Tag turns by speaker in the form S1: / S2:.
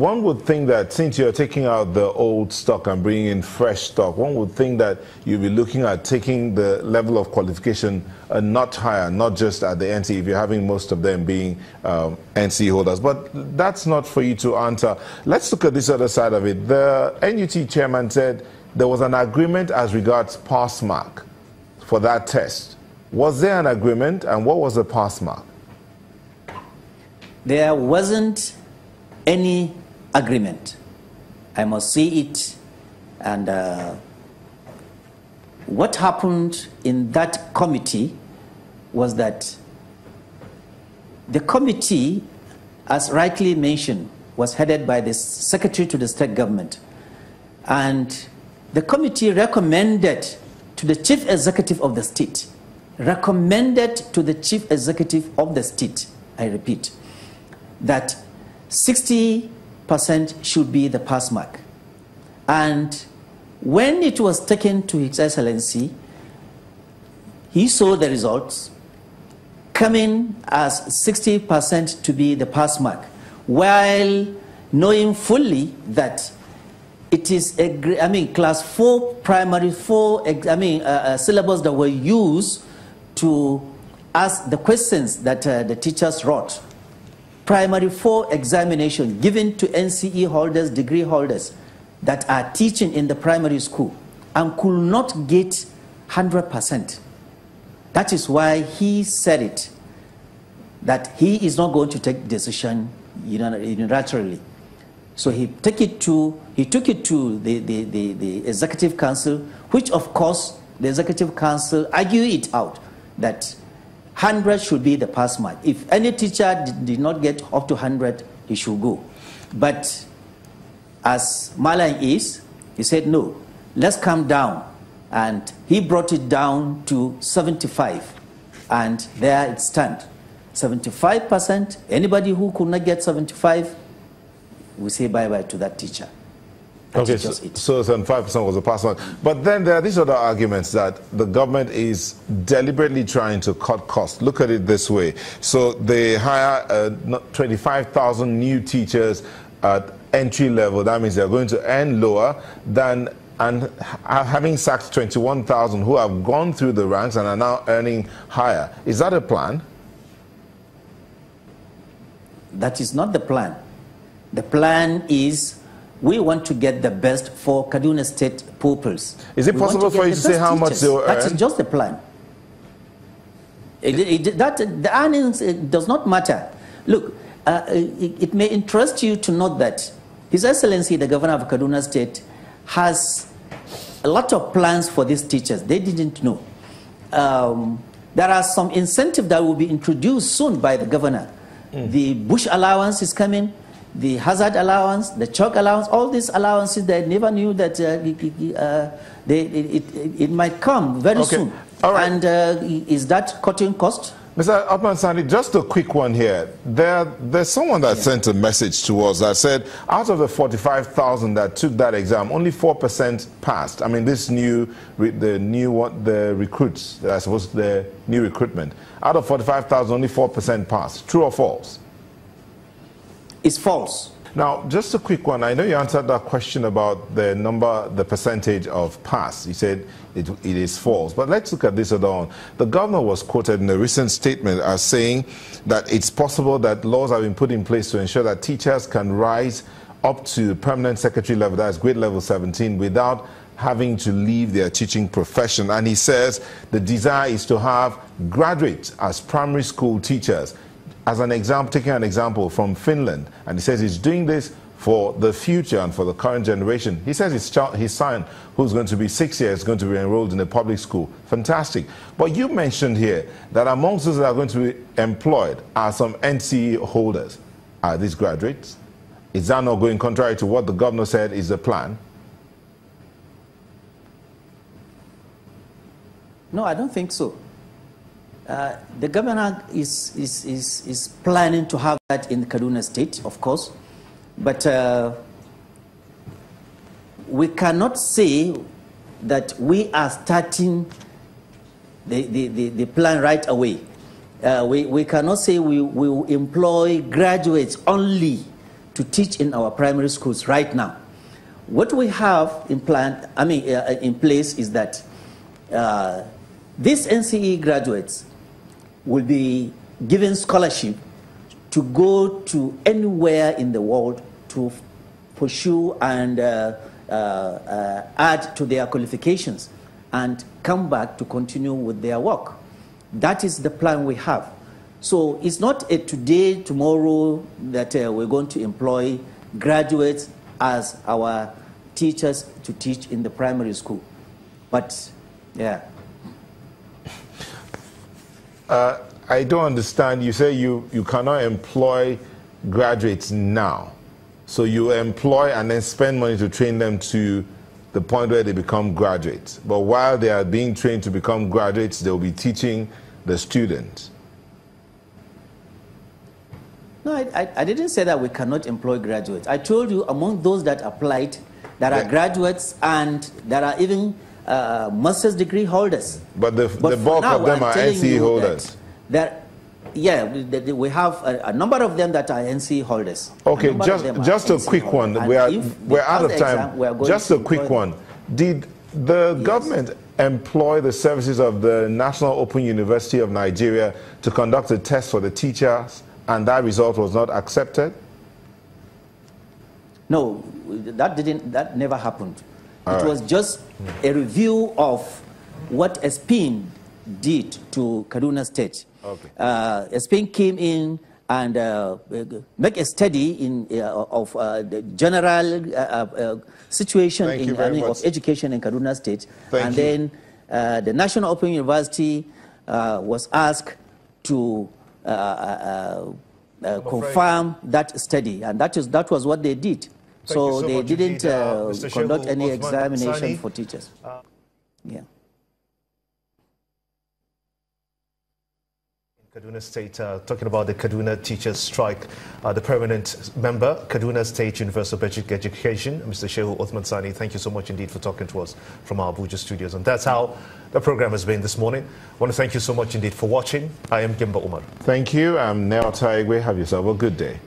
S1: one would think that since you're taking out the old stock and bringing in fresh stock, one would think that you'll be looking at taking the level of qualification a notch higher, not just at the NC, if you're having most of them being NC holders. But that's not for you to answer. Let's look at this other side of it. The NUT chairman said there was an agreement as regards pass mark for that test. Was there an agreement, and what was the pass mark?
S2: There wasn't any agreement. I must say it. And what happened in that committee was that the committee, as rightly mentioned, was headed by the secretary to the state government. And the committee recommended to the chief executive of the state, I repeat, that 60% should be the pass mark. And when it was taken to His Excellency, he saw the results coming as 60% to be the pass mark, while knowing fully that it is class 4 primary 4 syllables that were used to ask the questions that the teachers wrote. Primary 4 examination given to NCE holders, degree holders that are teaching in the primary school and could not get 100%. That is why he said it, that he is not going to take decision unilaterally. So he took it to the Executive Council, which of course the Executive Council argued it out that 100 should be the pass mark. If any teacher did not get up to 100, he should go. But as Malan is, he said, no, let's come down. And he brought it down to 75. And there it stands. 75%, anybody who could not get 75, we say bye-bye to that teacher.
S1: Okay, so 75% was a pass mark. But then there are these other arguments that the government is deliberately trying to cut costs. Look at it this way. So they hire 25,000 new teachers at entry level. That means they're going to earn lower than, and having sacked 21,000 who have gone through the ranks and are now earning higher. Is that a plan?
S2: That is not the plan. The plan is we want to get the best for Kaduna State pupils.
S1: Is it possible for you to say how much they will earn?
S2: That is just the plan. The earnings does not matter. Look, it may interest you to note that His Excellency, the Governor of Kaduna State, has a lot of plans for these teachers. They didn't know. There are some incentives that will be introduced soon by the Governor. The bush allowance is coming, the hazard allowance, the chalk allowance, all these allowances they never knew that it might come very soon.
S1: All right.
S2: And is that cutting cost?
S1: Mr. Upman Sani, just a quick one here. There's someone that sent a message to us that said out of the 45,000 that took that exam, only 4% passed. I mean, the recruits, I suppose the new recruitment. Out of 45,000, only 4% passed. True or false?
S2: It's false.
S1: Now, just a quick one. I know you answered that question about the percentage of pass. You said it is false. But let's look at this other one. The governor was quoted in a recent statement as saying that it's possible that laws have been put in place to ensure that teachers can rise up to permanent secretary level, that is grade level 17, without having to leave their teaching profession. And he says the desire is to have graduates as primary school teachers. As an example, taking an example from Finland, and he says he's doing this for the future and for the current generation. He says his son, who's going to be 6 years, is going to be enrolled in a public school. Fantastic. But you mentioned here that amongst those that are going to be employed are some NCE holders. Are these graduates? Is that not going contrary to what the governor said is the plan?
S2: No, I don't think so. The governor is planning to have that in Kaduna State, of course, but we cannot say that we are starting the plan right away. We cannot say we will employ graduates only to teach in our primary schools right now. What we have in place is that these NCE graduates will be given scholarship to go to anywhere in the world to pursue and add to their qualifications and come back to continue with their work. That is the plan we have. So it's not a today, tomorrow that we're going to employ graduates as our teachers to teach in the primary school. But, yeah.
S1: I don't understand. You say you cannot employ graduates now. So you employ and then spend money to train them to the point where they become graduates. But while they are being trained to become graduates, they'll be teaching the students.
S2: No, I didn't say that we cannot employ graduates. I told you among those that applied, there are graduates and there are even master's degree holders.
S1: But the bulk of them are NCE holders.
S2: We have a number of them that are NCE holders.
S1: Okay, just a quick one. We're out of time. Just a quick one. Did the government employ the services of the National Open University of Nigeria to conduct a test for the teachers, and that result was not accepted? No, that never happened. It was just a review of what SPIN did to Kaduna State. Okay. SPIN came in and make a study of the general situation of education in Kaduna State. Then the National Open University was asked to confirm that study, and that was what they did. So they didn't conduct any examination for teachers. Yeah.
S3: Kaduna State, talking about the Kaduna teachers strike, the permanent member, Kaduna State University of Basic Education, Mr. Shehu Othman Sani, thank you so much indeed for talking to us from our Abuja studios. And that's how the program has been this morning. I want to thank you so much indeed for watching. I am Gimba Umar.
S1: Thank you. I'm Neo Taigwe. Have yourself a good day.